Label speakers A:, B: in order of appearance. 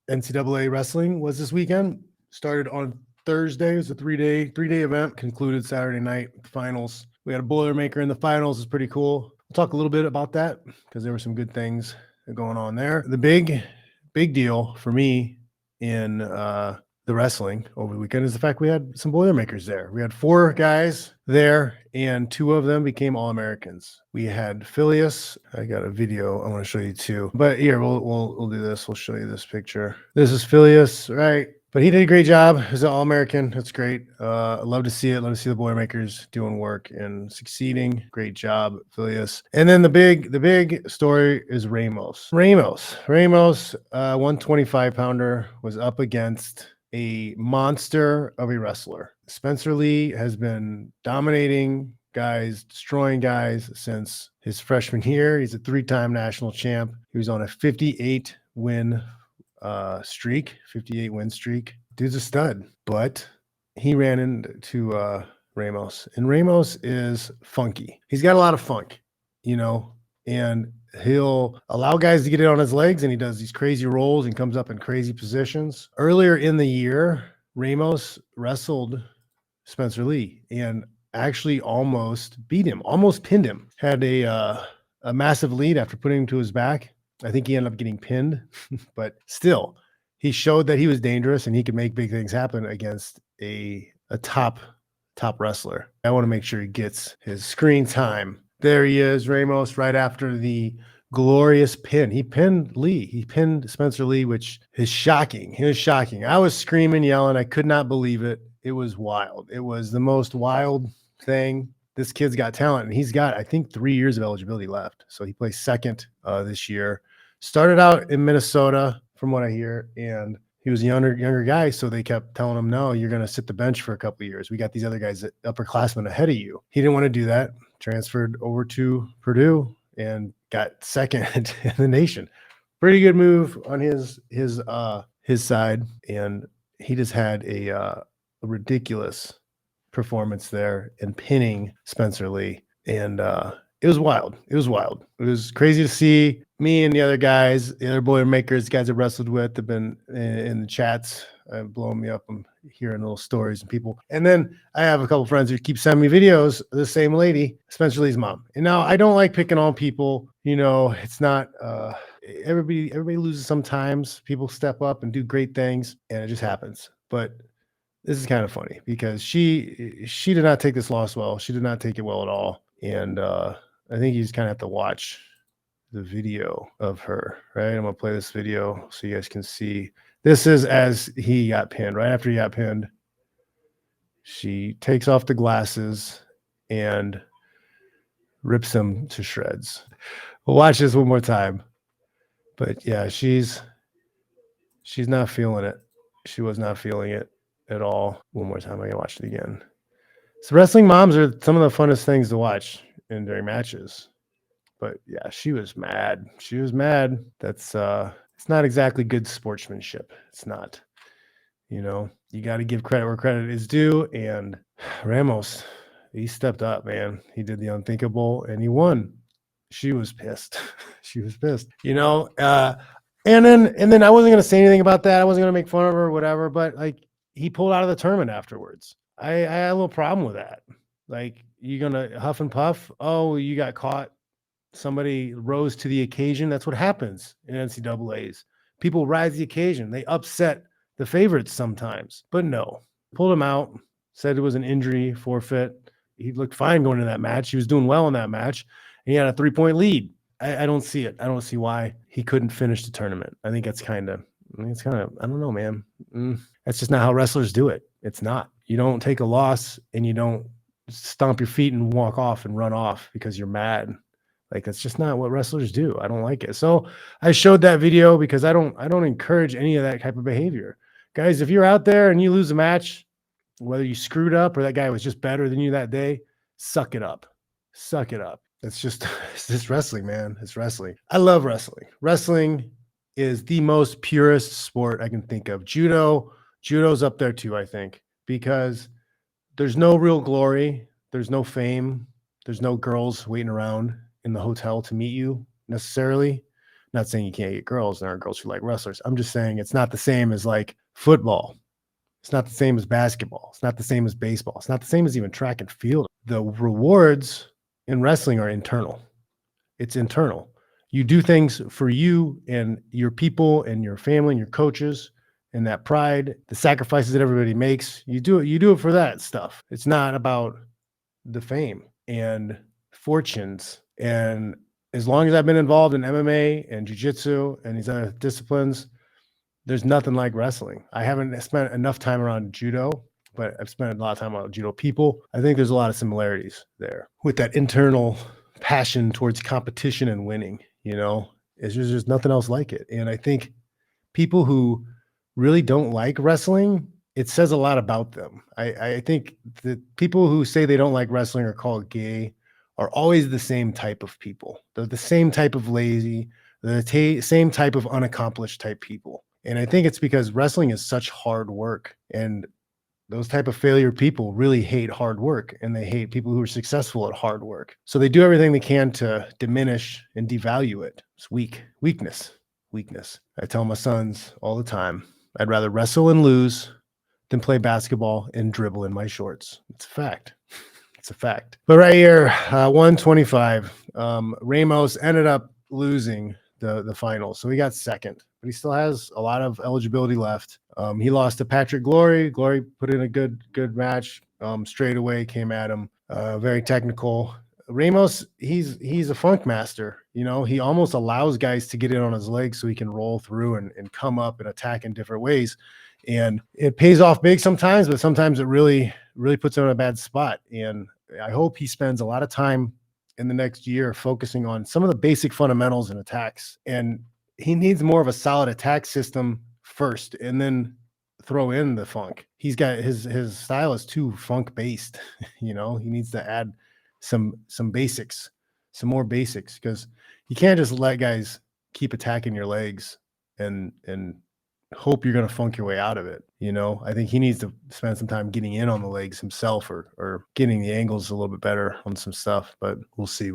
A: NCAA wrestling was this weekend. Started on Thursday. It was a three-day event. Concluded Saturday night finals. We had a Boilermaker in the finals. It's pretty cool. We'll talk a little bit about that because there were some good things going on there. The big deal for me in the wrestling over the weekend is the fact we had some Boilermakers there. We had 4 guys there, and 2 of them became All-Americans. We had Filius. I got a video I want to show you too. But here, we'll do this. We'll show you this picture. This is Filius, right? But he did a great job as an All-American. That's great. I love to see it. Love to see the Boilermakers doing work and succeeding. Great job, Filius. And then the big story is Ramos. Ramos, 125-pounder, was up against a monster of a wrestler. Spencer Lee has been dominating guys, destroying guys since his freshman year. He's a 3-time national champ. He was on a 58-win streak. Dude's a stud, but he ran into Ramos, and Ramos is funky. He's got a lot of funk, and he'll allow guys to get it on his legs, and he does these crazy rolls and comes up in crazy positions. Earlier in the year, Ramos wrestled Spencer Lee and actually almost beat him, almost pinned him. Had a massive lead after putting him to his back. I think he ended up getting pinned, but still, he showed that he was dangerous and he could make big things happen against a top wrestler. I want to make sure he gets his screen time. There he is, Ramos, right after the glorious pin. He pinned Lee. He pinned Spencer Lee, which is shocking. It was shocking. I was screaming, yelling. I could not believe it. It was wild. It was the most wild thing. This kid's got talent, and he's got, I think, 3 years of eligibility left. So he plays second this year. Started out in Minnesota, from what I hear, and he was a younger guy, so they kept telling him, no, you're going to sit the bench for a couple of years. We got these other guys, upperclassmen ahead of you. He didn't want to do that. Transferred over to Purdue and got second in the nation. Pretty good move on his side, and he just had a ridiculous performance there in pinning Spencer Lee, and it was wild. It was crazy to see. Me and the other guys, the other Boilermakers, guys I wrestled with, have been in the chats, blowing me up. I'm hearing little stories and people. And then I have a couple friends who keep sending me videos of the same lady, Spencer Lee's mom. And now I don't like picking on people. It's not everybody loses sometimes. People step up and do great things, and it just happens. But this is kind of funny because she did not take this loss well. She did not take it well at all. And I think you just kind of have to watch the video of her, right? I'm going to play this video so you guys can see. This is as he got pinned. Right after he got pinned, she takes off the glasses and rips him to shreds. We'll watch this one more time. But yeah, she's not feeling it. She was not feeling it at all. One more time. I gotta watch it again. So wrestling moms are some of the funnest things to watch during matches. But yeah, she was mad. That's it's not exactly good sportsmanship. It's not. You got to give credit where credit is due. And Ramos, he stepped up, man. He did the unthinkable and he won. She was pissed. And then I wasn't going to say anything about that. I wasn't going to make fun of her or whatever, but he pulled out of the tournament afterwards. I had a little problem with that. You going to huff and puff? Oh, you got caught. Somebody rose to the occasion. That's what happens in NCAAs. People rise to the occasion. They upset the favorites sometimes. But no, pulled him out, said it was an injury, forfeit. He looked fine going into that match. He was doing well in that match. And he had a 3-point lead. I don't see it. I don't see why he couldn't finish the tournament. I think I don't know, man. That's just not how wrestlers do it. It's not. You don't take a loss and you don't stomp your feet and walk off and run off because you're mad. That's just not what wrestlers do. I don't like it. So I showed that video because I don't encourage any of that type of behavior. Guys, if you're out there and you lose a match, whether you screwed up or that guy was just better than you that day, suck it up. It's just wrestling, man. It's wrestling. I love wrestling. Wrestling is the most purest sport I can think of. Judo's up there too, I think, because there's no real glory. There's no fame. There's no girls waiting around in the hotel to meet you necessarily. Not saying you can't get girls. There are girls who like wrestlers. I'm just saying it's not the same as like football. It's not the same as basketball. It's not the same as baseball. It's not the same as even track and field. The rewards in wrestling are internal. It's internal. You do things for you and your people and your family and your coaches and that pride, the sacrifices that everybody makes. You do it for that stuff. It's not about the fame and fortunes. And as long as I've been involved in MMA and jiu-jitsu and these other disciplines, there's nothing like wrestling. I haven't spent enough time around judo, but I've spent a lot of time around judo people. I think there's a lot of similarities there with that internal passion towards competition and winning. It's just nothing else like it. And I think people who really don't like wrestling, it says a lot about them. I think the people who say they don't like wrestling or call it gay are always the same type of people. They're the same type of lazy, the same type of unaccomplished type people. And I think it's because wrestling is such hard work, and those type of failure people really hate hard work, and they hate people who are successful at hard work. So they do everything they can to diminish and devalue it. It's weakness. I tell my sons all the time, I'd rather wrestle and lose than play basketball and dribble in my shorts. It's a fact. It's a fact. But right here, 125, Ramos ended up losing the finals. So he got second, but he still has a lot of eligibility left. He lost to Patrick Glory. Glory put in a good match. Straight away came at him. Very technical. Ramos, he's a funk master. He almost allows guys to get in on his legs so he can roll through and come up and attack in different ways. And it pays off big sometimes, but sometimes it really, really puts him in a bad spot. And I hope he spends a lot of time in the next year focusing on some of the basic fundamentals and attacks. And he needs more of a solid attack system first, and then throw in the funk. He's got his style is too funk based. He needs to add some basics, some more basics, because you can't just let guys keep attacking your legs and hope you're going to funk your way out of it. I think he needs to spend some time getting in on the legs himself, or getting the angles a little bit better on some stuff, but we'll see.